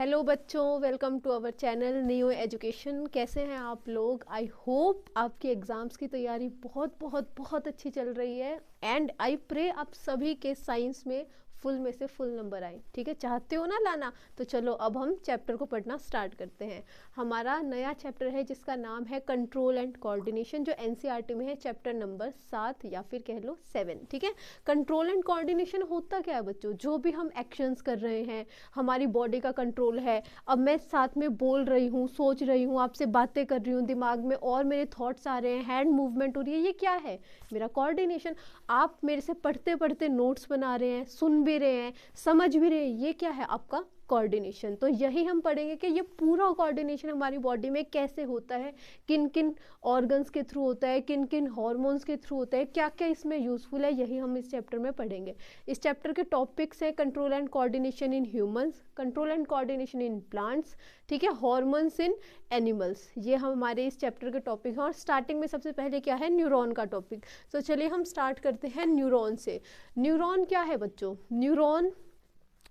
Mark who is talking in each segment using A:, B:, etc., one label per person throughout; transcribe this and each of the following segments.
A: Hello बच्चों, welcome to our channel new education. कैसे हैं आप लोग? आई होप आपके एग्ज़ाम्स की तैयारी बहुत बहुत बहुत अच्छी चल रही है एंड आई प्रे आप सभी के साइंस में फुल में से फुल नंबर आए। ठीक है, चाहते हो ना लाना? तो चलो अब हम चैप्टर को पढ़ना स्टार्ट करते हैं। हमारा नया चैप्टर है जिसका नाम है कंट्रोल एंड कोऑर्डिनेशन, जो एनसीईआरटी में है चैप्टर नंबर 7 या फिर कह लो 7। ठीक है, कंट्रोल एंड कोऑर्डिनेशन होता क्या है बच्चों? जो भी हम एक्शंस कर रहे हैं, हमारी बॉडी का कंट्रोल है। अब मैं साथ में बोल रही हूँ, सोच रही हूँ, आपसे बातें कर रही हूँ, दिमाग में और मेरे थॉट्स आ रहे हैं, हैंड मूवमेंट हो रही है, ये क्या है? मेरा कोऑर्डिनेशन। आप मेरे से पढ़ते पढ़ते नोट्स बना रहे हैं, सुन भी रहे हैं, समझ भी रहे हैं, ये क्या है? आपका कोऑर्डिनेशन। तो यही हम पढ़ेंगे कि ये पूरा कोऑर्डिनेशन हमारी बॉडी में कैसे होता है, किन किन ऑर्गन्स के थ्रू होता है, किन किन हॉर्मोन्स के थ्रू होता है, क्या क्या इसमें यूजफुल है, यही हम इस चैप्टर में पढ़ेंगे। इस चैप्टर के टॉपिक्स है control and coordination in humans, control and coordination in plants, ठीक है, हॉर्मोन्स इन एनिमल्स। ये हमारे इस चैप्टर के टॉपिक हैं। और स्टार्टिंग में सबसे पहले क्या है? न्यूरॉन का टॉपिक। तो चलिए हम स्टार्ट करते हैं न्यूरॉन से। न्यूरॉन क्या है बच्चों? न्यूरॉन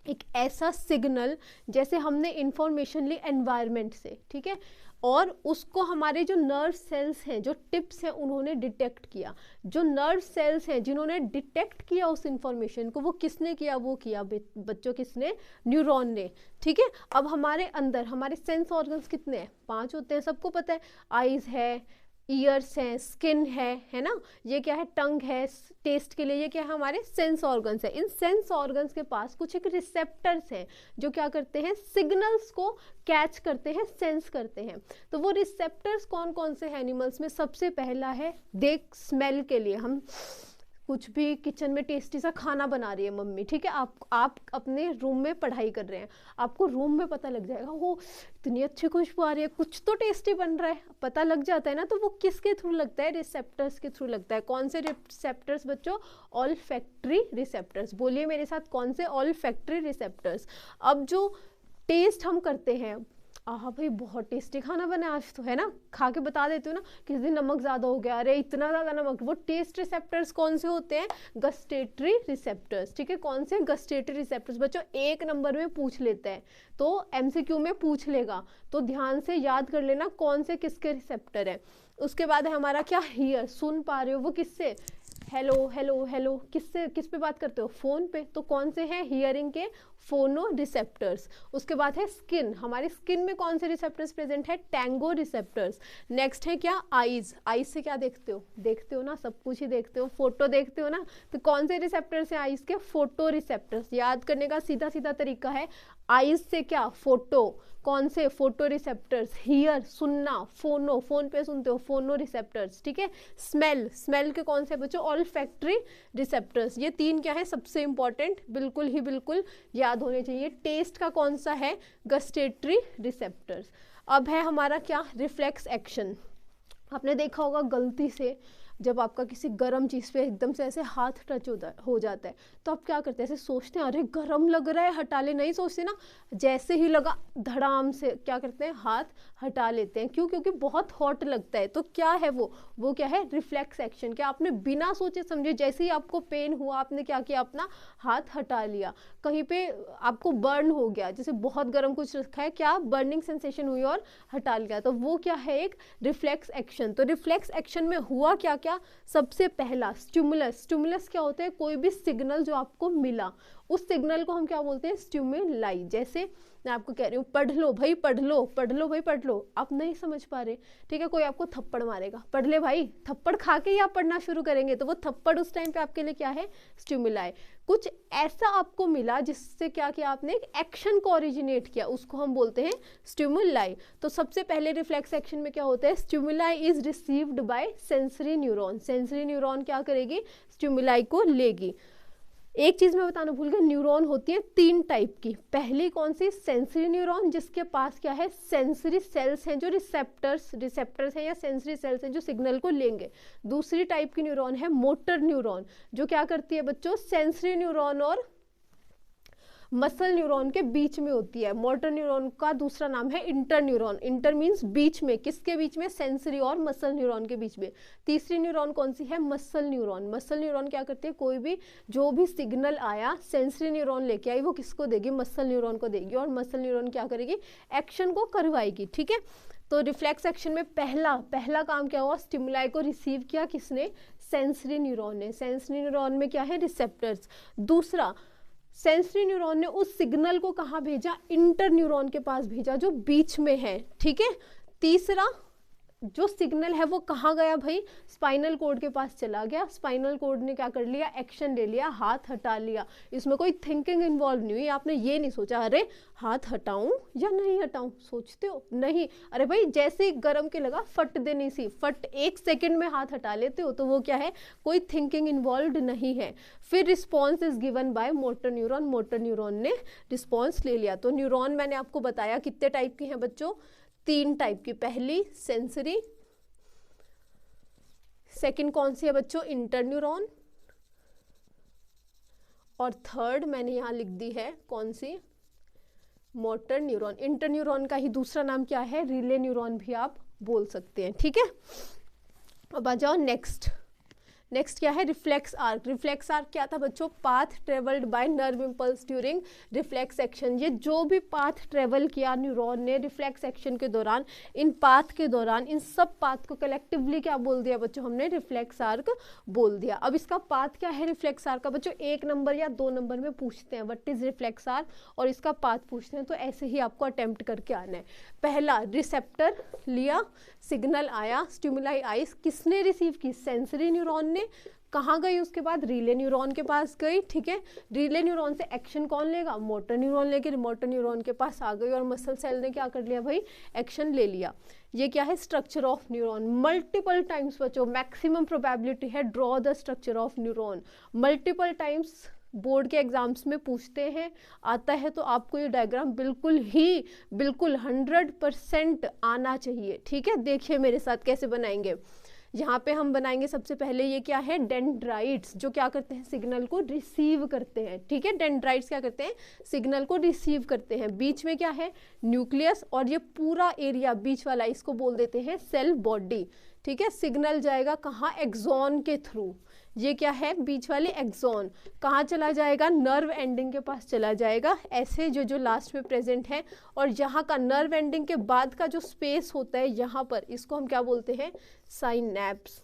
A: एक ऐसा सिग्नल, जैसे हमने इंफॉर्मेशन ली एनवायरनमेंट से, ठीक है, और उसको हमारे जो नर्व सेल्स हैं, जो टिप्स हैं, उन्होंने डिटेक्ट किया। जो नर्व सेल्स हैं जिन्होंने डिटेक्ट किया उस इंफॉर्मेशन को, वो किसने किया? वो किया बच्चों किसने? न्यूरॉन ने। ठीक है, अब हमारे अंदर हमारे सेंस ऑर्गन्स कितने हैं? 5 होते हैं, सबको पता है। आईज है, ईयर्स हैं, स्किन है ना, ये क्या है? टंग है टेस्ट के लिए, ये क्या है? हमारे सेंस ऑर्गन्स है। इन सेंस ऑर्गन्स के पास कुछ एक रिसेप्टर्स हैं जो क्या करते हैं? सिग्नल्स को कैच करते हैं, सेंस करते हैं। तो वो रिसेप्टर्स कौन कौन से हैं एनिमल्स में? सबसे पहला है देख, स्मेल के लिए। हम कुछ भी किचन में टेस्टी सा खाना बना रही है मम्मी, ठीक है, आप अपने रूम में पढ़ाई कर रहे हैं, आपको रूम में पता लग जाएगा, वो इतनी अच्छी खुशबू आ रही है, कुछ तो टेस्टी बन रहा है, पता लग जाता है ना। तो वो किसके थ्रू लगता है? रिसेप्टर्स के थ्रू लगता है। कौन से रिसेप्टर्स बच्चों? Olfactory receptors. बोलिए मेरे साथ, कौन से? Olfactory receptors. अब जो टेस्ट हम करते हैं, हाँ भाई बहुत टेस्टी खाना बना आज तो, है ना, खा के बता देती हूँ ना, किस दिन नमक ज़्यादा हो गया, अरे इतना ज़्यादा नमक। वो टेस्ट रिसेप्टर्स कौन से होते हैं? Gustatory receptors. ठीक है, कौन से? Gustatory receptors. बच्चों 1 नंबर में पूछ लेते हैं, तो एमसीक्यू में पूछ लेगा, तो ध्यान से याद कर लेना कौन से किसके रिसेप्टर है। उसके बाद है हमारा क्या? हियर, सुन पा रहे हो, वो किससे? हेलो हेलो हेलो, किससे? किस पे बात करते हो? फोन पे। तो कौन से हैं? हियरिंग के फोनो रिसेप्टर्स। उसके बाद है स्किन। हमारी स्किन में कौन से रिसेप्टर्स प्रेजेंट है? Tango receptors. नेक्स्ट है क्या? आईज। आईज से क्या देखते हो? देखते हो ना, सब कुछ ही देखते हो, फोटो देखते हो ना। तो कौन से रिसेप्टर्स हैं आईज के? Photo receptors. याद करने का सीधा सीधा तरीका है, आईज से क्या? फोटो। कौन से? Photo receptors. हियर, सुनना, फोनो, फोन पे सुनते हो, फोनो रिसेप्टर्स। ठीक है, स्मेल, स्मेल के कौन से बच्चों? Olfactory receptors. ये 3 क्या है? सबसे इंपॉर्टेंट, बिल्कुल ही बिल्कुल याद होने चाहिए। टेस्ट का कौन सा है? Gustatory receptors. अब है हमारा क्या? Reflex action. आपने देखा होगा गलती से जब आपका किसी गर्म चीज़ पे एकदम से ऐसे हाथ टच हो जाता है, तो आप क्या करते हैं? ऐसे सोचते हैं अरे गर्म लग रहा है, हटा ले। नहीं सोचते ना, जैसे ही लगा धड़ाम से क्या करते हैं? हाथ हटा लेते हैं। क्यों? क्योंकि बहुत हॉट लगता है। तो क्या है वो क्या है? Reflex action. क्या आपने बिना सोचे समझे, जैसे ही आपको पेन हुआ, आपने क्या किया? अपना हाथ हटा लिया। कहीं पे आपको बर्न हो गया, जैसे बहुत गर्म कुछ रखा है, क्या बर्निंग सेंसेशन हुई और हटा लिया, तो वो क्या है? एक रिफ्लेक्स एक्शन। तो रिफ्लेक्स एक्शन में हुआ क्या क्या? सबसे पहला स्टिमुलस। स्टिमुलस क्या होता है? कोई भी सिग्नल जो आपको मिला, उस सिग्नल को हम क्या बोलते हैं? स्टिमुलाई। जैसे मैं आपको कह रही हूँ पढ़ लो भाई, पढ़ लो, पढ़ लो भाई, पढ़ लो। आप नहीं समझ पा रहे, ठीक है, कोई आपको थप्पड़ मारेगा, पढ़ ले भाई। थप्पड़ खा के ही आप पढ़ना शुरू करेंगे, तो वो थप्पड़ उस टाइम पे आपके लिए क्या है? स्टिमुलाई। कुछ ऐसा आपको मिला जिससे क्या किया आपने? एक एक्शन को ओरिजिनेट किया, उसको हम बोलते हैं स्टिमुलाई। तो सबसे पहले रिफ्लेक्स एक्शन में क्या होता है? Stimuli is received by sensory neuron. Sensory neuron क्या करेगी? स्टिमुलाई को लेगी। एक चीज मैं बताना भूल गया, न्यूरॉन होती है 3 टाइप की। पहली कौन सी? सेंसरी न्यूरॉन, जिसके पास क्या है? सेंसरी सेल्स हैं, जो रिसेप्टर्स हैं या सेंसरी सेल्स हैं जो सिग्नल को लेंगे। दूसरी टाइप की न्यूरॉन है मोटर न्यूरॉन, जो क्या करती है बच्चों? सेंसरी न्यूरॉन और मसल न्यूरॉन के बीच में होती है। मोटर न्यूरॉन का दूसरा नाम है इंटर न्यूरॉन। इंटर मीन्स बीच में, किसके बीच में? सेंसरी और मसल न्यूरॉन के बीच में। तीसरी न्यूरॉन कौन सी है? Muscle neuron. मसल न्यूरॉन क्या करती है? कोई भी जो भी सिग्नल आया सेंसरी न्यूरॉन लेके आई, वो किसको देगी? मसल न्यूरॉन को देगी, और मसल न्यूरॉन क्या करेगी? एक्शन को करवाएगी। ठीक है, तो रिफ्लेक्स एक्शन में पहला काम क्या हुआ? स्टिमुलाई को रिसीव किया किसने? सेंसरी न्यूरॉन ने। सेंसरी न्यूरॉन में क्या है? रिसेप्टर्स। दूसरा, सेंसरी न्यूरॉन ने उस सिग्नल को कहाँ भेजा? इंटर न्यूरॉन के पास भेजा जो बीच में है। ठीक है, तीसरा जो सिग्नल है वो कहाँ गया भाई? स्पाइनल कोड के पास चला गया। स्पाइनल कोड ने क्या कर लिया? एक्शन ले लिया, हाथ हटा लिया। इसमें कोई थिंकिंग इन्वॉल्व नहीं हुई। आपने ये नहीं सोचा अरे हाथ हटाऊं या नहीं हटाऊं, सोचते हो? नहीं, अरे भाई जैसे ही गरम के लगा फट देनी सी, फट 1 सेकेंड में हाथ हटा लेते हो, तो वो क्या है? कोई थिंकिंग इन्वॉल्व नहीं है। फिर response is given by motor neuron. Motor neuron ने रिस्पॉन्स ले लिया। तो न्यूरॉन मैंने आपको बताया कितने टाइप के हैं बच्चों? 3 टाइप की। पहली सेंसरी, सेकंड कौन सी है बच्चों? इंटर न्यूरॉन, और थर्ड मैंने यहां लिख दी है कौन सी? Motor neuron. इंटर न्यूरॉन का ही दूसरा नाम क्या है? रिले न्यूरॉन भी आप बोल सकते हैं। ठीक है, अब आ जाओ नेक्स्ट क्या है? Reflex arc. रिफ्लेक्स आर्क क्या था बच्चों? Path travelled by nerve impulse during reflex action. ये जो भी पाथ ट्रेवल किया न्यूरॉन ने रिफ्लेक्स एक्शन के दौरान, इन पाथ के दौरान, इन सब पाथ को कलेक्टिवली क्या बोल दिया बच्चों? हमने रिफ्लेक्स आर्क बोल दिया। अब इसका पाथ क्या है रिफ्लेक्स आर्क का बच्चों? 1 नंबर या 2 नंबर में पूछते हैं व्हाट इज रिफ्लेक्स आर्क, और इसका पाथ पूछते हैं, तो ऐसे ही आपको अटेम्प्ट करके आना है। पहला, रिसेप्टर लिया, सिग्नल आया, स्टिमुलाई आई, किसने रिसीव की? सेंसरी न्यूरॉन ने। कहाँ गई? उसके बाद रिले न्यूरॉन के पास गई। ठीक है, रिले न्यूरॉन से एक्शन कौन लेगा? मोटर न्यूरॉन लेके मोटर न्यूरॉन के पास आ गई, और मसल सेल ने क्या कर लिया भाई? एक्शन ले लिया। ये क्या है? Structure of neuron. Multiple times बच्चों, मैक्सिमम प्रोबेबिलिटी है draw the structure of neuron. Multiple times board के एग्जाम्स में पूछते हैं, आता है, तो आपको ये डायग्राम बिल्कुल 100% आना चाहिए। ठीक है, देखिए मेरे साथ कैसे बनाएंगे। यहाँ पे हम बनाएंगे सबसे पहले, ये क्या है? डेंड्राइट्स, जो क्या करते हैं? सिग्नल को रिसीव करते हैं। ठीक है, डेंड्राइट्स क्या करते हैं? सिग्नल को रिसीव करते हैं। बीच में क्या है? न्यूक्लियस, और ये पूरा एरिया बीच वाला इसको बोल देते हैं सेल बॉडी। ठीक है, सिग्नल जाएगा कहाँ? एक्सॉन के थ्रू। ये क्या है? बीच वाले एक्सॉन। कहाँ चला जाएगा? नर्व एंडिंग के पास चला जाएगा, ऐसे जो लास्ट में प्रेजेंट है। और यहाँ का नर्व एंडिंग के बाद का जो स्पेस होता है यहाँ पर, इसको हम क्या बोलते हैं? साइनैप्स।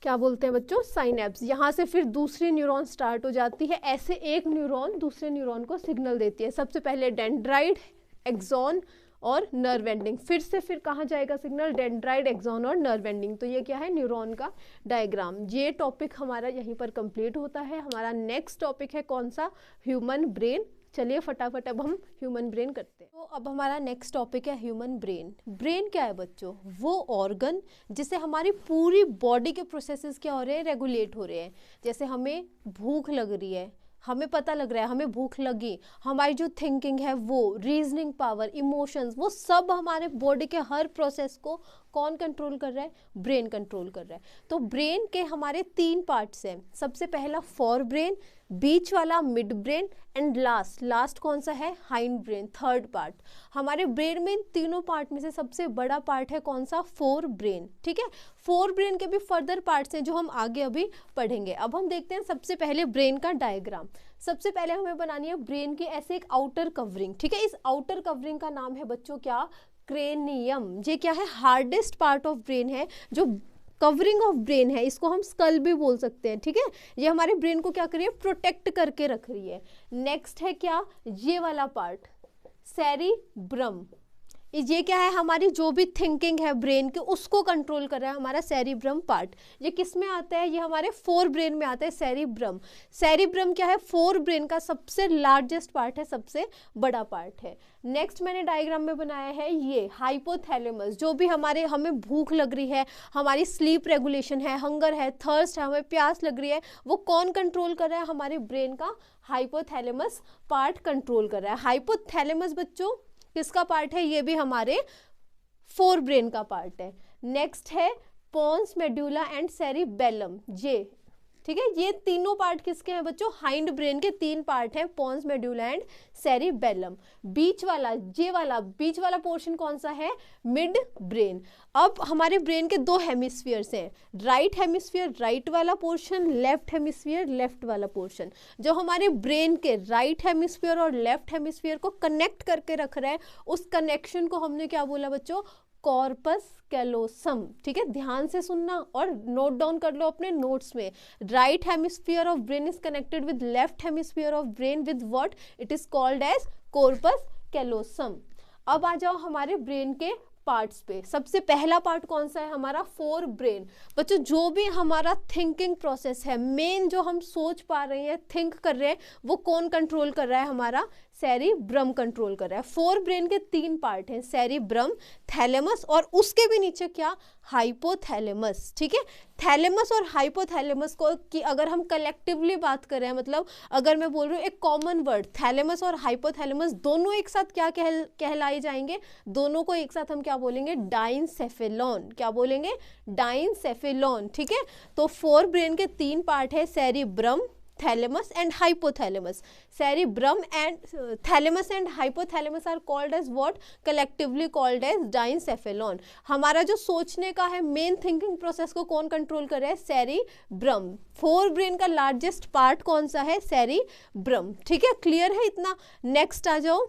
A: क्या बोलते हैं बच्चों? साइनैप्स। यहाँ से फिर दूसरी न्यूरॉन स्टार्ट हो जाती है। ऐसे एक न्यूरॉन दूसरे न्यूरॉन को सिग्नल देती है। सबसे पहले डेंड्राइट, एक्सॉन और नर्व एंडिंग। फिर कहाँ जाएगा सिग्नल? डेंड्राइट, एक्सॉन और नर्व एंडिंग। तो ये क्या है? न्यूरॉन का डायग्राम। ये टॉपिक हमारा यहीं पर कंप्लीट होता है। हमारा नेक्स्ट टॉपिक है कौन सा? Human brain. चलिए फटाफट अब हम ह्यूमन ब्रेन करते हैं। तो अब हमारा नेक्स्ट टॉपिक है ह्यूमन ब्रेन। ब्रेन क्या है बच्चों? वो ऑर्गन जिससे हमारी पूरी बॉडी के प्रोसेसेस क्या हो रहे हैं? रेगुलेट हो रहे हैं। जैसे हमें भूख लग रही है, हमें पता लग रहा है हमें भूख लगी, हमारी जो थिंकिंग है, वो रीजनिंग पावर, इमोशंस, वो सब हमारे बॉडी के हर प्रोसेस को कौन कंट्रोल कर रहा है? ब्रेन कंट्रोल कर रहा है। तो ब्रेन के हमारे 3 पार्ट्स हैं। सबसे पहला फोर ब्रेन, बीच वाला मिड ब्रेन, एंड लास्ट कौन सा है? Hind brain, third part. हमारे ब्रेन में इन तीनों पार्ट में से सबसे बड़ा पार्ट है कौन सा? Fore brain. ठीक है, फोर ब्रेन के भी फर्दर पार्ट्स हैं जो हम आगे अभी पढ़ेंगे। अब हम देखते हैं सबसे पहले ब्रेन का डायग्राम। सबसे पहले हमें बनानी है ब्रेन की ऐसे एक आउटर कवरिंग। ठीक है, इस आउटर कवरिंग का नाम है बच्चों क्या? क्रेनियम। ये क्या है? हार्डेस्ट पार्ट ऑफ ब्रेन है, जो कवरिंग ऑफ ब्रेन है, इसको हम स्कल भी बोल सकते हैं। ठीक है, ये हमारे ब्रेन को क्या कर रही है? प्रोटेक्ट करके रख रही है। नेक्स्ट है क्या? ये वाला पार्ट, सेरिब्रम। ये क्या है? हमारी जो भी थिंकिंग है ब्रेन की, उसको कंट्रोल कर रहा है हमारा सेरिब्रम पार्ट। ये किस में आता है? ये हमारे फोर ब्रेन में आता है, सेरिब्रम। सेरिब्रम क्या है? फोर ब्रेन का सबसे लार्जेस्ट पार्ट है, सबसे बड़ा पार्ट है। नेक्स्ट मैंने डायग्राम में बनाया है ये हाइपोथैलेमस। जो भी हमें भूख लग रही है, हमारी स्लीप रेगुलेशन है, हंगर है, थर्स्ट है, हमें प्यास लग रही है, वो कौन कंट्रोल कर रहा है? हमारे ब्रेन का हाइपोथैलेमस पार्ट कंट्रोल कर रहा है। हाइपोथैलेमस बच्चों किसका पार्ट है? ये भी हमारे फोर ब्रेन का पार्ट है। नेक्स्ट है पोन्स, मेडुला एंड सेरिबेलम। ये ठीक है, ये तीनों पार्ट किसके हैं बच्चों, हाइंड ब्रेन के तीन पार्ट हैं, पोन्स, मेडुला एंड सेरिबेलम। बीच वाला, ये वाला बीच वाला पोर्शन कौन सा है, मिड ब्रेन। अब हमारे ब्रेन के दो हेमिस्फीयर्स हैं, राइट हेमिस्फीयर राइट वाला पोर्शन, लेफ्ट हेमिस्फीयर लेफ्ट वाला पोर्शन। जो हमारे ब्रेन के राइट हेमिस्फीयर और लेफ्ट हेमिस्फीयर को कनेक्ट करके रख रहा है, उस कनेक्शन को हमने क्या बोला बच्चों, कॉर्पस कैलोसम। ठीक है, ध्यान से सुनना और नोट डाउन कर लो अपने नोट्स में। Right hemisphere of brain is connected with left hemisphere of brain with what, it is called as corpus callosum. अब आ जाओ हमारे ब्रेन के पार्ट्स पे। सबसे पहला पार्ट कौन सा है हमारा, फोर ब्रेन। बच्चों जो भी हमारा थिंकिंग प्रोसेस है, मेन जो हम सोच पा रहे हैं, थिंक कर रहे हैं, वो कौन कंट्रोल कर रहा है, हमारा सेरिब्रम कंट्रोल कर रहा है। फोर ब्रेन के तीन पार्ट हैं, सेरिब्रम, थैलेमस और उसके भी नीचे क्या, हाइपोथैलेमस। ठीक है, थैलेमस और हाइपोथैलेमस को कि अगर हम कलेक्टिवली बात कर रहे हैं, मतलब अगर मैं बोल रही हूँ एक कॉमन वर्ड, थैलेमस और हाइपोथैलेमस दोनों एक साथ क्या कहलाए जाएंगे, दोनों को एक साथ हम क्या बोलेंगे, डाइनसेफेलॉन। क्या बोलेंगे, डाइनसेफेलॉन। ठीक है, तो फोर ब्रेन के तीन पार्ट है, cerebrum, thalamus and hypothalamus. cerebrum and thalamus and hypothalamus are called as what, collectively called as diencephalon। हमारा जो सोचने का है, मेन थिंकिंग प्रोसेस को कौन कंट्रोल कर रहा है, सेरिब्रम। फोर ब्रेन का लार्जेस्ट पार्ट कौन सा है, सेरिब्रम। ठीक है, क्लियर है इतना। नेक्स्ट आ जाओ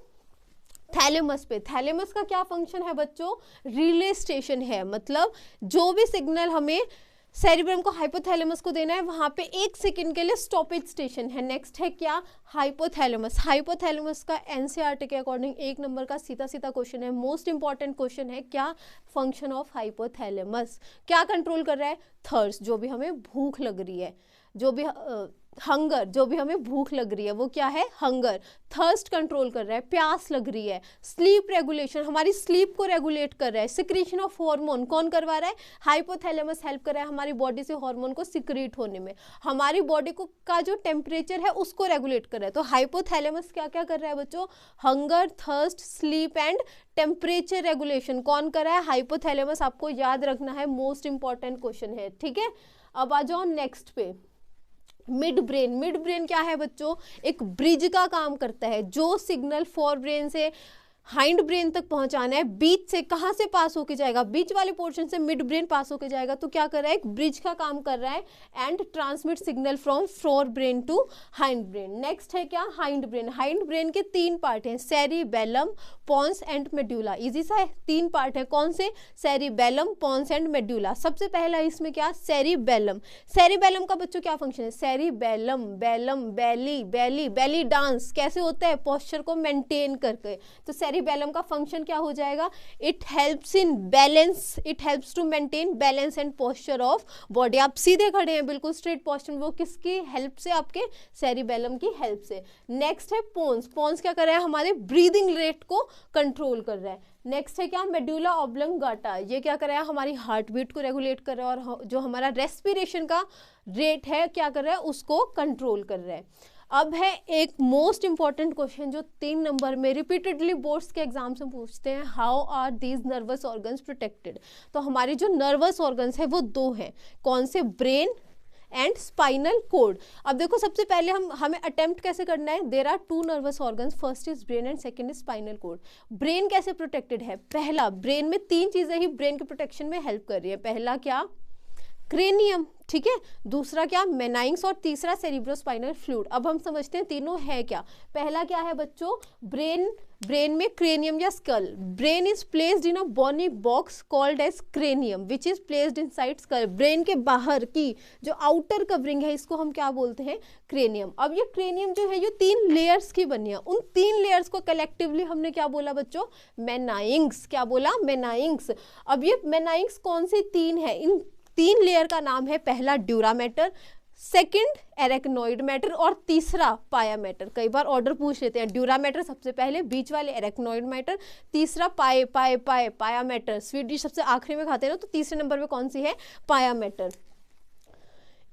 A: थैलेमस पे। थैलेमस का क्या फंक्शन है बच्चों, रिले स्टेशन है, मतलब जो भी सिग्नल हमें सेरिब्रम को हाइपोथैलेमस को देना है, वहां पे एक सेकंड के लिए स्टॉपेज स्टेशन है। नेक्स्ट है क्या, हाइपोथैलेमस। हाइपोथैलेमस का एनसीईआरटी के अकॉर्डिंग 1 नंबर का सीधा सीधा क्वेश्चन है, मोस्ट इंपॉर्टेंट क्वेश्चन है, क्या फंक्शन ऑफ हाइपोथैलेमस, क्या कंट्रोल कर रहा है, थर्स्ट, जो भी हमें भूख लग रही है, जो भी हंगर, जो भी हमें भूख लग रही है वो क्या है, हंगर। थर्स्ट कंट्रोल कर रहा है, प्यास लग रही है। स्लीप रेगुलेशन, हमारी स्लीप को रेगुलेट कर रहा है। सिक्रीशन ऑफ हार्मोन कौन करवा रहा है, हाइपोथैलेमस हेल्प कर रहा है हमारी बॉडी से हार्मोन को सिक्रीट होने में। हमारी बॉडी को का जो टेम्परेचर है उसको रेगुलेट कर रहा है। तो हाइपोथैलेमस क्या क्या कर रहा है बच्चों, hunger, thirst, sleep and temperature regulation कौन कर रहा है, हाइपोथैलेमस। आपको याद रखना है, मोस्ट इंपॉर्टेंट क्वेश्चन है। ठीक है, अब आ जाओ नेक्स्ट पे, मिड ब्रेन। मिड ब्रेन क्या है बच्चों, एक ब्रिज का काम करता है, जो सिग्नल फोर ब्रेन से हाइंड ब्रेन तक पहुंचाना है, बीच से कहां से पास होके जाएगा, बीच वाले पोर्शन से मिड ब्रेन पास होके जाएगा, तो क्या कर रहा है, एक ब्रिज का काम कर रहा है and transmit signal from fore brain to hind brain. Next है क्या, हाइंड ब्रेन। हाइंड ब्रेन के 3 पार्ट हैं, cerebellum, pons and medulla. Easy सा है, 3 पार्ट है, कौन से, सेरिबेलम, पोन्स एंड मेड्यूला। सबसे पहला इसमें क्या, सेरिबेलम। सेरिबेलम का बच्चों क्या फंक्शन है, सेरिबेलम, बेलम, बेली, बेली, बेली डांस कैसे होता है, पोस्चर को मेंटेन करके। तो सेरिबेलम का फंक्शन क्या हो जाएगा, it helps in balance, it helps to maintain balance and posture of body. आप सीधे खड़े हैं, बिल्कुल स्ट्रेट पोस्चर, वो किसकी हेल्प से, आपके सेरिबेलम की हेल्प से। नेक्स्ट है पोन्स। पोन्स क्या कर रहा है, हमारे ब्रीदिंग रेट को कंट्रोल कर रहा है। नेक्स्ट है क्या, मेडुला ऑब्लंगाटा। ये क्या कर रहा है, हमारी हार्ट बीट को रेगुलेट कर रहा है और जो हमारा रेस्पिरेशन का रेट है क्या कर रहा है, उसको कंट्रोल कर रहा है। अब है एक मोस्ट इंपॉर्टेंट क्वेश्चन जो 3 नंबर में रिपीटेडली बोर्ड्स के एग्जाम से पूछते हैं, how are these nervous organs protected. तो हमारे जो नर्वस ऑर्गन्स है वो 2 हैं, कौन से, ब्रेन एंड स्पाइनल कोड। अब देखो सबसे पहले हमें अटेम्प्ट कैसे करना है, there are 2 nervous organs, first is brain and second is spinal cord. Brain कैसे प्रोटेक्टेड है, पहला, ब्रेन में 3 चीजें ही ब्रेन के प्रोटेक्शन में हेल्प कर रही है। पहला क्या, क्रेनियम, ठीक है, दूसरा क्या, मेनाइंग्स, और तीसरा सेरिब्रोस्पाइनल फ्लूइड। अब हम समझते हैं तीनों है क्या। पहला क्या है बच्चों, ब्रेन में क्रेनियम या skull. Brain is placed in a bony box called as cranium which is placed inside skull. Brain के बाहर की जो आउटर कवरिंग है इसको हम क्या बोलते हैं, क्रेनियम। अब ये क्रेनियम जो है ये 3 लेयर्स की बनी है, उन 3 लेयर्स को कलेक्टिवली हमने क्या बोला बच्चों, मेनाइंग्स। क्या बोला, मेनाइंग्स। अब ये मेनाइंग्स कौन से 3 है, इन 3 लेयर का नाम है, पहला dura mater, second arachnoid matter और तीसरा पाया मैटर। कई बार ऑर्डर पूछ लेते हैं, ड्यूरा मैटर सबसे पहले, बीच वाले एरेक्नोइड मैटर, तीसरा पाया मैटर। स्वीट डिश सबसे आखिरी में खाते हैं ना, तो तीसरे नंबर पे कौन सी है, पाया मैटर।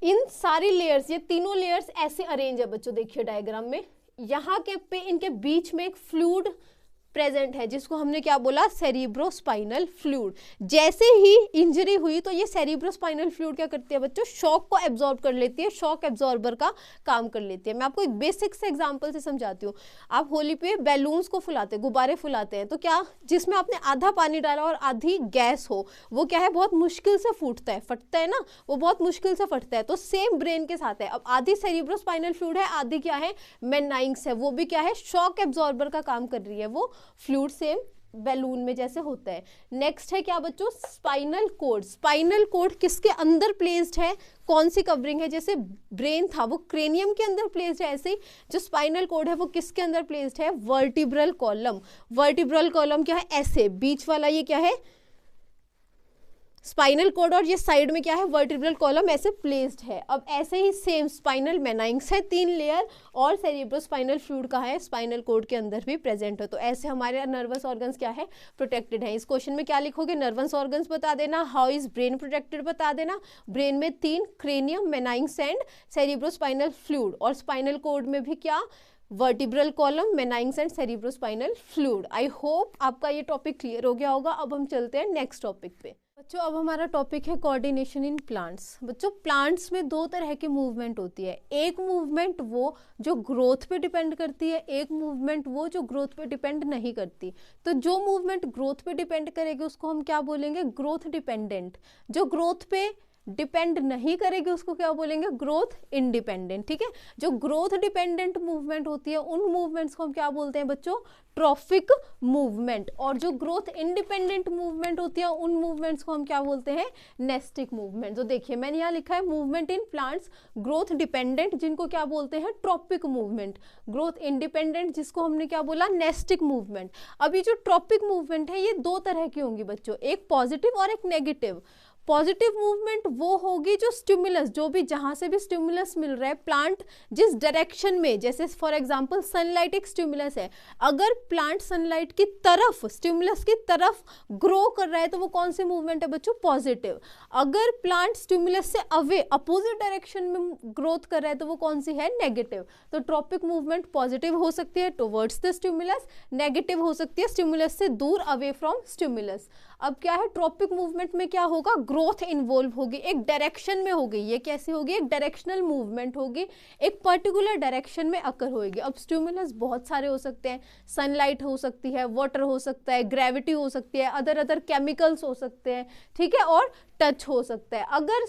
A: इन सारी लेयर्स, ये तीनों लेयर्स ऐसे अरेंज है बच्चों, देखिए डायग्राम में, यहाँ के पे इनके बीच में एक फ्लूइड प्रेजेंट है, जिसको हमने क्या बोला, सेरिब्रोस्पाइनल फ्लूइड। जैसे ही इंजरी हुई तो ये सेरिब्रोस्पाइनल फ्लूइड क्या करती है बच्चों, शॉक को एब्जॉर्ब कर लेती है, शॉक एब्जॉर्बर का काम कर लेती है। मैं आपको एक बेसिक से एग्जांपल से समझाती हूँ। आप होली पे बैलून्स को फुलाते हैं, गुब्बारे फुलाते हैं, तो क्या जिसमें आपने आधा पानी डाला और आधी गैस हो, वो क्या है, बहुत मुश्किल से फूटता है, फटता है ना, वो बहुत मुश्किल से फटता है। तो सेम ब्रेन के साथ है। अब आधी सेरिब्रोस्पाइनल फ्लूइड है, आधी क्या है, मेनाइंक्स है, वो भी क्या है, शॉक एब्जॉर्बर का काम कर रही है, वो फ्लूइड सेम बैलून में जैसे होता है। नेक्स्ट है क्या बच्चों, स्पाइनल कोड। स्पाइनल कोड किसके अंदर प्लेस्ड है, कौन सी कवरिंग है, जैसे ब्रेन था वो क्रेनियम के अंदर प्लेस्ड है, ऐसे ही जो स्पाइनल कोड है वो किसके अंदर प्लेस्ड है, वर्टिब्रल कॉलम। वर्टिब्रल कॉलम क्या है, ऐसे बीच वाला ये क्या है, स्पाइनल कोड, और ये साइड में क्या है, वर्टिब्रल कॉलम ऐसे प्लेस्ड है। अब ऐसे ही सेम स्पाइनल मेनाइंक्स है 3 लेयर, और सेरिब्रोस्पाइनल फ्लूइड का है, स्पाइनल कोड के अंदर भी प्रेजेंट है। तो ऐसे हमारे नर्वस ऑर्गन्स क्या है, प्रोटेक्टेड है। इस क्वेश्चन में क्या लिखोगे, नर्वस ऑर्गन्स बता देना, हाउ इज ब्रेन प्रोटेक्टेड बता देना। ब्रेन में 3, cranium, meninges and cerebrospinal fluid, और स्पाइनल कोड में भी क्या, vertebral column, meninges and cerebrospinal fluid. I hope आपका ये टॉपिक क्लियर हो गया होगा। अब हम चलते हैं नेक्स्ट टॉपिक पे। बच्चों अब हमारा टॉपिक है कोऑर्डिनेशन इन प्लांट्स। बच्चों प्लांट्स में 2 तरह की मूवमेंट होती है। एक मूवमेंट वो जो ग्रोथ पे डिपेंड करती है, एक मूवमेंट वो जो ग्रोथ पे डिपेंड नहीं करती। तो जो मूवमेंट ग्रोथ पे डिपेंड करेगी उसको हम क्या बोलेंगे, ग्रोथ डिपेंडेंट। जो ग्रोथ पे डिपेंड नहीं करेगी उसको क्या बोलेंगे, ग्रोथ इंडिपेंडेंट। ठीक है, जो ग्रोथ डिपेंडेंट मूवमेंट होती है उन मूवमेंट्स को हम क्या बोलते हैं बच्चों, ट्रॉफिक मूवमेंट। और जो ग्रोथ इंडिपेंडेंट मूवमेंट होती है उन मूवमेंट्स को हम क्या बोलते हैं, नेस्टिक मूवमेंट। तो देखिए मैंने यहाँ लिखा है movement in plants growth dependent, जिनको क्या बोलते हैं, ट्रॉपिक मूवमेंट। ग्रोथ इंडिपेंडेंट जिसको हमने क्या बोला, नेस्टिक मूवमेंट। अभी जो ट्रॉपिक मूवमेंट है ये 2 तरह की होंगी बच्चों, एक पॉजिटिव और एक नेगेटिव। पॉजिटिव मूवमेंट वो होगी जो स्टिमुलस, जो भी जहां से भी स्टिमुलस मिल रहा है, प्लांट जिस डायरेक्शन में, जैसे फॉर एग्जांपल सनलाइट एक स्टिमुलस है, अगर प्लांट सनलाइट की तरफ, स्टिमुलस की तरफ ग्रो कर रहा है तो वो कौन सी मूवमेंट है बच्चों, पॉजिटिव। अगर प्लांट स्टिमुलस से अवे अपोजिट डायरेक्शन में ग्रोथ कर रहा है तो वो कौन सी है, नेगेटिव। तो ट्रॉपिक मूवमेंट पॉजिटिव हो सकती है टुवर्ड्स द स्टिमुलस, नेगेटिव हो सकती है स्टिमुलस से दूर, अवे फ्रॉम स्टिमुलस। अब क्या है, ट्रॉपिक मूवमेंट में क्या होगा, ग्रोथ इन्वॉल्व होगी, एक डायरेक्शन में होगी। ये कैसी होगी, एक डायरेक्शनल मूवमेंट होगी, एक पर्टिकुलर डायरेक्शन में अकर होगी। अब स्टिमुलस बहुत सारे हो सकते हैं, सनलाइट हो सकती है, वाटर हो सकता है, ग्रेविटी हो सकती है, अदर केमिकल्स हो सकते हैं, ठीक है, और टच हो सकता है। अगर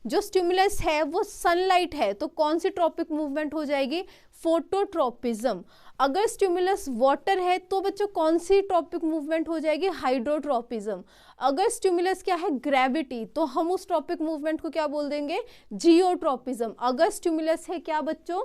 A: जो स्टिमुलस है वो सनलाइट है तो कौन सी ट्रॉपिक मूवमेंट हो जाएगी, फोटोट्रॉपिज्म। अगर स्टिमुलस वाटर है तो बच्चों कौन सी ट्रॉपिक मूवमेंट हो जाएगी, हाइड्रोट्रॉपिज्म। अगर स्टिमुलस क्या है, ग्रेविटी, तो हम उस ट्रॉपिक मूवमेंट को क्या बोल देंगे, जियोट्रॉपिज्म। अगर स्टिमुलस है क्या बच्चों,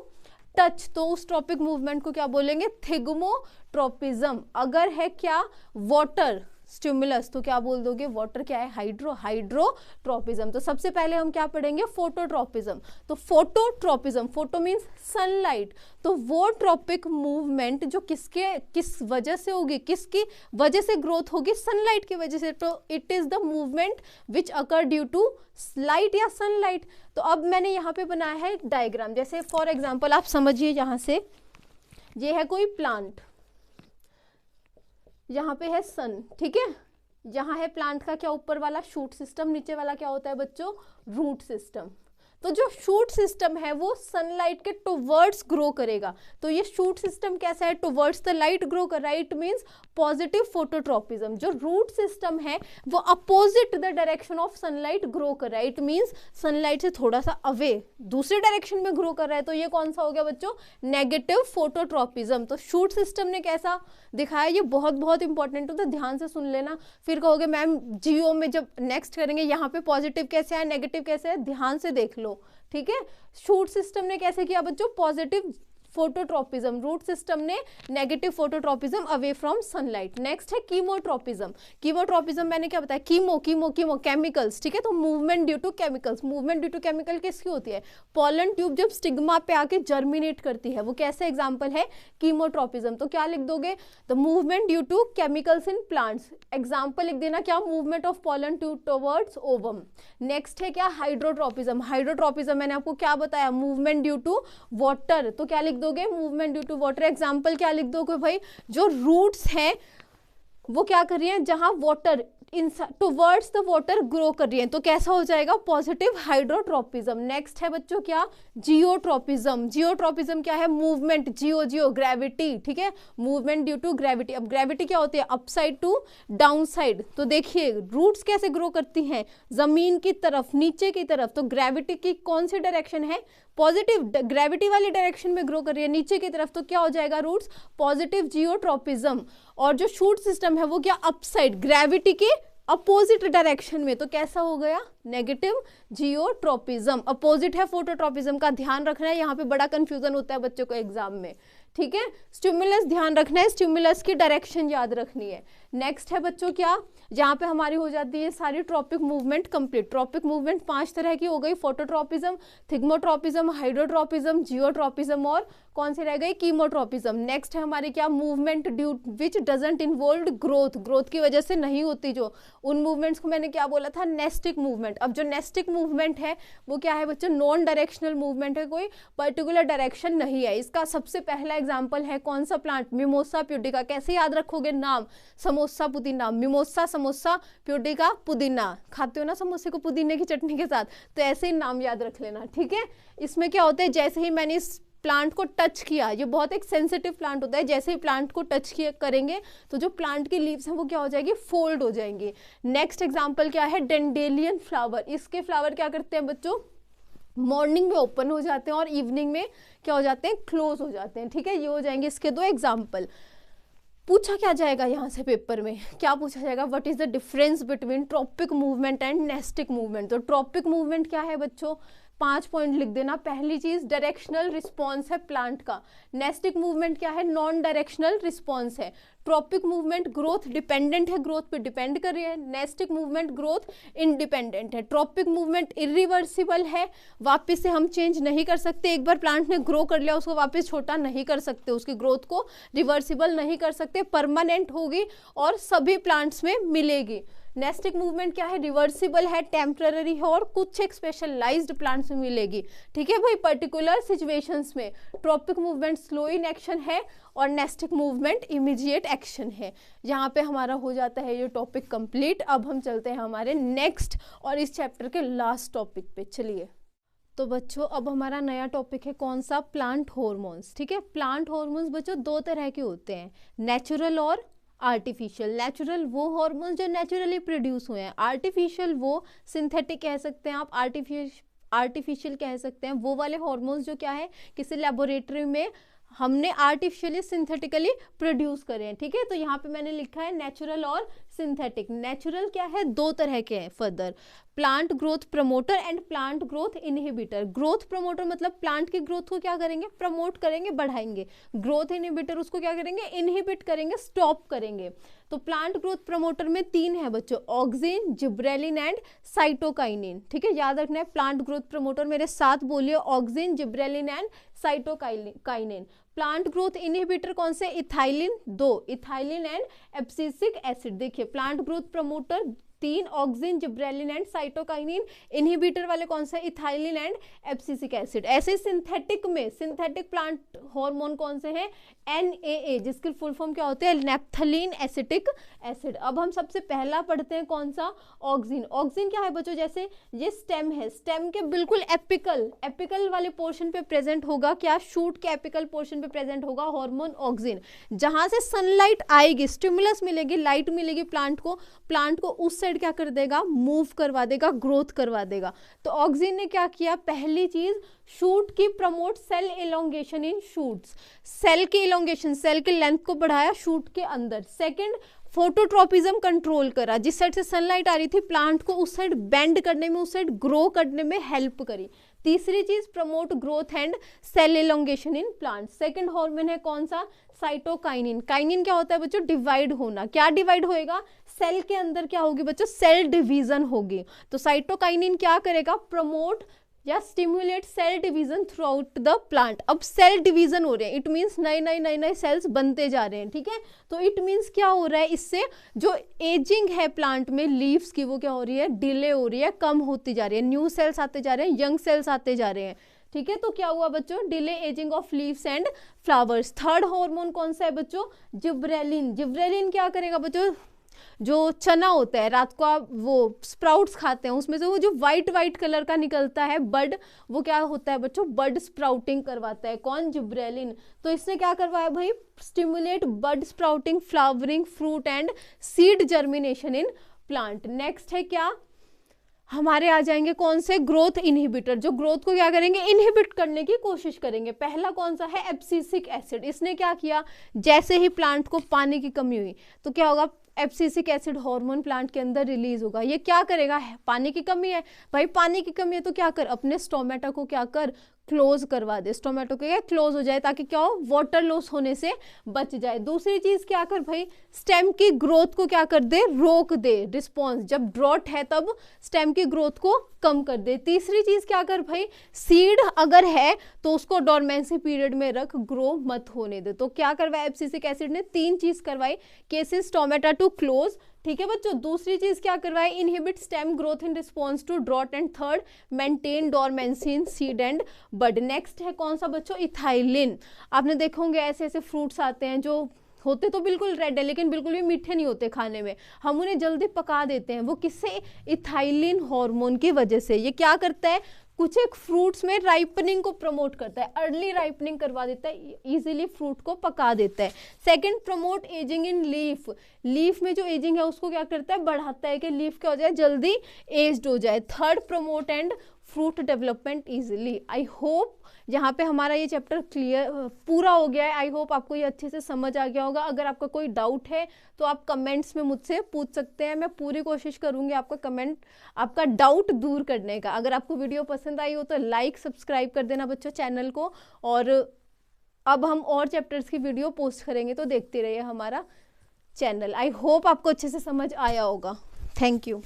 A: टच, तो उस ट्रॉपिक मूवमेंट को क्या बोलेंगे, थिग्मोट्रॉपिज्म। अगर है क्या, वाटर स्टिमुलस, तो क्या बोल दोगे, वाटर क्या है, हाइड्रोट्रॉपिज्म। तो सबसे पहले हम क्या पढ़ेंगे, फोटोट्रॉपिज्म। तो फोटोट्रॉपिज्म, फोटो मींस सनलाइट, तो वो ट्रॉपिक मूवमेंट जो किस वजह से होगी, किसकी वजह से ग्रोथ होगी, सनलाइट की वजह से। तो it is the movement which occur due to light या सनलाइट। तो अब मैंने यहाँ पे बनाया है एक डायग्राम, जैसे फॉर एग्जाम्पल आप समझिए, यहाँ से ये है कोई प्लांट, यहाँ पे है सन, ठीक है, यहाँ है प्लांट का क्या, ऊपर वाला शूट सिस्टम, नीचे वाला क्या होता है बच्चों, रूट सिस्टम। तो जो शूट सिस्टम है वो सनलाइट के टुवर्ड्स ग्रो करेगा। तो ये शूट सिस्टम कैसा है, टुवर्ड्स द लाइट ग्रो कर रहा है, इट मींस पॉजिटिव फोटोट्रॉपिज्म। जो रूट सिस्टम है वो opposite the direction of sunlight grow कर रहा है, इट मींस सनलाइट से थोड़ा सा अवे दूसरे डायरेक्शन में ग्रो कर रहा है। तो ये कौन सा हो गया बच्चों, नेगेटिव फोटोट्रॉपिज्म। तो शूट सिस्टम ने कैसा दिखाया, ये बहुत बहुत इंपॉर्टेंट होता है, ध्यान से सुन लेना। फिर कहोगे मैम जियो में जब नेक्स्ट करेंगे यहाँ पे पॉजिटिव कैसे है, नेगेटिव कैसे है, ध्यान से देख लो, ठीक है। शूट सिस्टम ने कैसे किया बच्चों, पॉजिटिव फोटोट्रॉपिज्म, रूट सिस्टम ने negative phototropism away from sunlight. Next है कीमोट्रॉपिज्म। कीमोट्रॉपिज्म मैंने क्या बताया, कीमो केमिकल्स, ठीक है। तो movement due to chemicals, movement due to chemical किसकी होती है, पॉलन ट्यूब जब स्टिग्मा पे आके जर्मिनेट करती है, वो कैसे एग्जांपल है, कीमोट्रॉपिज्म। तो क्या लिख दोगे, the movement due to chemicals in plants, example लिख देना क्या, movement of pollen tube towards ovum. Next है क्या, हाइड्रोट्रॉपिज्म। हाइड्रोट्रॉपिज्म मैंने आपको क्या बताया, मूवमेंट ड्यू टू वाटर, तो क्या लिख दोगे? Movement due to water. Example क्या लिख दोगे भाई? जो रूट्स हैं वो क्या कर रही हैं, जहां water towards the water grow कर रही है, तो कैसा हो जाएगा? Positive hydrotropism. नेक्स्ट है बच्चों क्या? जियोट्रोपिज्म। जियोट्रोपिज्म क्या है? मूवमेंट, जियो ग्रेविटी, ठीक है, मूवमेंट ड्यू टू ग्रेविटी। अब ग्रेविटी क्या होती है? Upside to down side. तो देखिए रूट्स कैसे ग्रो करती हैं? जमीन की तरफ, नीचे की तरफ। तो ग्रेविटी की कौन सी डायरेक्शन है? पॉजिटिव, ग्रेविटी वाली डायरेक्शन में ग्रो कर रही है, नीचे की तरफ। तो क्या हो जाएगा रूट्स? Positive geotropism. और जो शूट सिस्टम है वो क्या? अपसाइड, ग्रेविटी के अपोजिट डायरेक्शन में। तो कैसा हो गया? Negative geotropism. अपोजिट है फोटोट्रोपिज्म का, ध्यान रखना है, यहाँ पे बड़ा कंफ्यूजन होता है बच्चों को एग्जाम में, ठीक है। स्टिमुलस ध्यान रखना है, स्टिमुलस की डायरेक्शन याद रखनी है। नेक्स्ट है बच्चों क्या? जहाँ पे हमारी हो जाती है सारी tropic movement complete. Tropic movement 5 तरह की हो गई, फोटोट्रोपिज्म, थिग्मोट्रोपिज्म, हाइड्रोट्रोपिज्म, जियोट्रोपिज्म और कौन सी रह गई? कीमोट्रोपिज्म। नेक्स्ट है हमारी क्या? Movement due which doesn't involve growth, growth की वजह से नहीं होती जो, उन मूवमेंट्स को मैंने क्या बोला था? Nastic movement. अब जो नेस्टिक मूवमेंट है वो क्या है बच्चों? नॉन डायरेक्शनल मूवमेंट है, कोई पर्टिकुलर डायरेक्शन नहीं है। इसका सबसे पहला एग्जाम्पल है कौन सा प्लांट? Mimosa pudica. कैसे याद रखोगे नाम? समोसा पुदीना, मिमोसा समोसा, प्यूडिका पुदीना। खाते हो ना समोसे को पुदीने की चटनी के साथ, तो ऐसे ही नाम याद रख लेना, ठीक है। इसमें क्या होता है? जैसे ही मैंने इस प्लांट को टच किया, ये बहुत एक सेंसिटिव प्लांट होता है, जैसे ही प्लांट को टच किया करेंगे तो जो प्लांट की लीव्स हैं वो क्या हो जाएगी? फोल्ड हो जाएंगी। नेक्स्ट एग्जांपल क्या है? Dandelion flower. इसके फ्लावर क्या करते हैं बच्चों? मॉर्निंग में ओपन हो जाते हैं और इवनिंग में क्या हो जाते हैं? क्लोज हो जाते हैं, ठीक है। ये हो जाएंगे इसके 2 एग्जाम्पल। पूछा क्या जाएगा यहाँ से पेपर में? क्या पूछा जाएगा? What is the difference between tropic movement and nastic movement. तो ट्रॉपिक मूवमेंट क्या है बच्चों? 5 पॉइंट लिख देना। पहली चीज डायरेक्शनल रिस्पॉन्स है प्लांट का। नेस्टिक मूवमेंट क्या है? नॉन डायरेक्शनल रिस्पॉन्स है। ट्रॉपिक मूवमेंट ग्रोथ डिपेंडेंट है, ग्रोथ पे डिपेंड कर रही है। नेस्टिक मूवमेंट ग्रोथ इंडिपेंडेंट है। ट्रॉपिक मूवमेंट इरिवर्सिबल है, वापस से हम चेंज नहीं कर सकते। एक बार प्लांट ने ग्रो कर लिया उसको वापस छोटा नहीं कर सकते, उसकी ग्रोथ को रिवर्सिबल नहीं कर सकते, परमानेंट होगी और सभी प्लांट्स में मिलेगी। नेस्टिक मूवमेंट क्या है? रिवर्सिबल है, टेम्पररी है और कुछ एक स्पेशलाइज्ड प्लांट्स में मिलेगी, ठीक है भाई, पर्टिकुलर सिचुएशंस में। Tropic movement slow in action है और नेस्टिक मूवमेंट इमीडिएट एक्शन है। यहाँ पे हमारा हो जाता है ये टॉपिक कंप्लीट। अब हम चलते हैं हमारे नेक्स्ट और इस चैप्टर के लास्ट टॉपिक पे। चलिए तो बच्चों अब हमारा नया टॉपिक है कौन सा? प्लांट हॉर्मोन्स, ठीक है। प्लांट हॉर्मोन्स बच्चों 2 तरह के होते हैं, नेचुरल और आर्टिफिशियल। नेचुरल वो हार्मोन्स जो नेचुरली प्रोड्यूस हुए हैं, आर्टिफिशियल वो सिंथेटिक कह सकते हैं आप, आर्टिफिशियल कह सकते हैं वो वाले हार्मोन्स जो क्या है किसी लेबोरेटरी में हमने आर्टिफिशियली सिंथेटिकली प्रोड्यूस करे हैं, ठीक है। तो यहाँ पे मैंने लिखा है नेचुरल और सिंथेटिक। नेचुरल क्या है? 2 तरह के हैं further, plant growth promoter and plant growth inhibitor. Growth promoter मतलब प्लांट की ग्रोथ को क्या करेंगे? प्रमोट करेंगे, बढ़ाएंगे। ग्रोथ इनहिबिटर उसको क्या करेंगे? इनहिबिट करेंगे, स्टॉप करेंगे। तो प्लांट ग्रोथ प्रमोटर में 3 है बच्चों, ऑक्सिन, जिब्रेलिन एंड साइटोकाइनिन, ठीक है। याद रखना है प्लांट ग्रोथ प्रमोटर मेरे साथ बोलिए, auxin, gibberellin and cytokinin. Plant growth inhibitor कौन से? Ethylene 2, ethylene and abscisic acid. देखिए plant growth promoter 3, auxin, gibberellin and cytokinin. Inhibitor वाले कौन से? Ethylene and abscisic acid. ऐसे सिंथेटिक में सिंथेटिक प्लांट हार्मोन कौन से हैं? NAA, जिसकी फुल फॉर्म क्या होते हैं? Naphthalene acetic acid. अब हम सबसे पहला पढ़ते हैं कौन सा? ऑक्सिन। ऑक्सिन क्या है बच्चों? जैसे ये स्टेम है, स्टेम के बिल्कुल एपिकल वाले पोर्शन पे प्रेजेंट होगा क्या? शूट के एपिकल पोर्शन पे प्रेजेंट होगा हार्मोन ऑक्सिन। जहां से सनलाइट आएगी, स्टिमुलस मिलेगी, लाइट मिलेगी प्लांट को उस साइड क्या कर देगा? मूव करवा देगा, ग्रोथ करवा देगा। तो ऑक्सिन ने क्या किया? पहली चीज शूट की प्रमोट सेल एलोंगेशन इन शूट्स, सेल की एलोंगेशन, सेल की लेंथ को बढ़ाया शूट के अंदर। सेकंड, फोटोट्रोपिज्म कंट्रोल करा, जिस साइड से सनलाइट आ रही थी प्लांट को उस साइड बेंड करने में, उस साइड ग्रो करने में हेल्प करी। तीसरी चीज, promote growth and cell elongation in plant. Second hormone है कौन सा? साइटोकाइनिन। काइनिन क्या होता है बच्चों? डिवाइड होना। क्या डिवाइड होएगा? सेल के अंदर क्या होगी बच्चों? सेल डिवीजन होगी। तो साइटोकाइनिन क्या करेगा? प्रमोट या stimulate cell division throughout the plant. अब सेल डिवीजन हो रहे हैं, इट मीन्स नए सेल्स बनते जा रहे हैं, ठीक है। तो इट मीन्स क्या हो रहा है? इससे जो एजिंग है प्लांट में लीव्स की वो क्या हो रही है? डिले हो रही है, कम होती जा रही है। न्यू सेल्स आते जा रहे हैं, यंग सेल्स आते जा रहे हैं। ठीक है, तो क्या हुआ बच्चों, delay ageing of leaves and flowers. Third hormone कौन सा है बच्चों, जिब्रेलिन। जिब्रेलिन क्या करेगा बच्चों, जो चना होता है रात को आप वो स्प्राउट्स खाते हैं, उसमें से वो जो व्हाइट व्हाइट कलर का निकलता है बड, वो क्या होता है बच्चों, बड स्प्राउटिंग करवाता है। कौन, जिब्रेलिन। तो इसने क्या करवाया भाई, stimulate bud sprouting, flowering, fruit and seed germination in plant. Next है क्या, हमारे आ जाएंगे कौन से, ग्रोथ इनहिबिटर, जो ग्रोथ को क्या करेंगे, इनहिबिट करने की कोशिश करेंगे। पहला कौन सा है, एब्सिसिक एसिड। इसने क्या किया, जैसे ही प्लांट को पानी की कमी हुई तो क्या होगा, एब्सिसिक एसिड हार्मोन प्लांट के अंदर रिलीज होगा। ये क्या करेगा, पानी की कमी है भाई, पानी की कमी है तो क्या कर, अपने स्टोमेटा को क्या कर, क्लोज करवा दे, स्टोमेटो के क्या क्लोज हो जाए, ताकि क्या हो, वाटर लॉस होने से बच जाए। दूसरी चीज क्या कर भाई, स्टेम की ग्रोथ को क्या कर दे, रोक दे, रिस्पॉन्स, जब ड्रॉट है तब स्टेम की ग्रोथ को कम कर दे। तीसरी चीज क्या कर भाई, सीड अगर है तो उसको डोरमेंसी पीरियड में रख, ग्रो मत होने दे। तो क्या करवाया एब्सिसिक एसिड ने, तीन चीज करवाई, केसेस स्टोमेटा टू क्लोज, ठीक है बच्चों। दूसरी चीज क्या करवाई, inhibit stem growth in response to drought, and third maintain dormancy in seed and bud. Next है कौन सा बच्चों, इथाइलिन। आपने देखो होंगे ऐसे ऐसे फ्रूट्स आते हैं जो होते तो बिल्कुल रेड है लेकिन बिल्कुल भी मीठे नहीं होते खाने में, हम उन्हें जल्दी पका देते हैं, वो किससे, इथाइलिन हार्मोन की वजह से। ये क्या करता है, कुछ एक फ्रूट्स में राइपनिंग को प्रमोट करता है, अर्ली राइपनिंग करवा देता है, इजीली फ्रूट को पका देता है। सेकंड, प्रमोट एजिंग इन लीफ। लीफ में जो एजिंग है उसको क्या करता है, बढ़ाता है कि लीफ क्या हो जाए, जल्दी एज्ड हो जाए। Third, promote and fruit development easily. I hope यहाँ पे हमारा ये चैप्टर क्लियर पूरा हो गया है। आई होप आपको ये अच्छे से समझ आ गया होगा। अगर आपका कोई डाउट है तो आप कमेंट्स में मुझसे पूछ सकते हैं, मैं पूरी कोशिश करूँगी आपका डाउट दूर करने का। अगर आपको वीडियो पसंद आई हो तो लाइक सब्सक्राइब कर देना बच्चों चैनल को, और अब हम और चैप्टर्स की वीडियो पोस्ट करेंगे तो देखते रहिए हमारा चैनल। आई होप आपको अच्छे से समझ आया होगा। Thank you.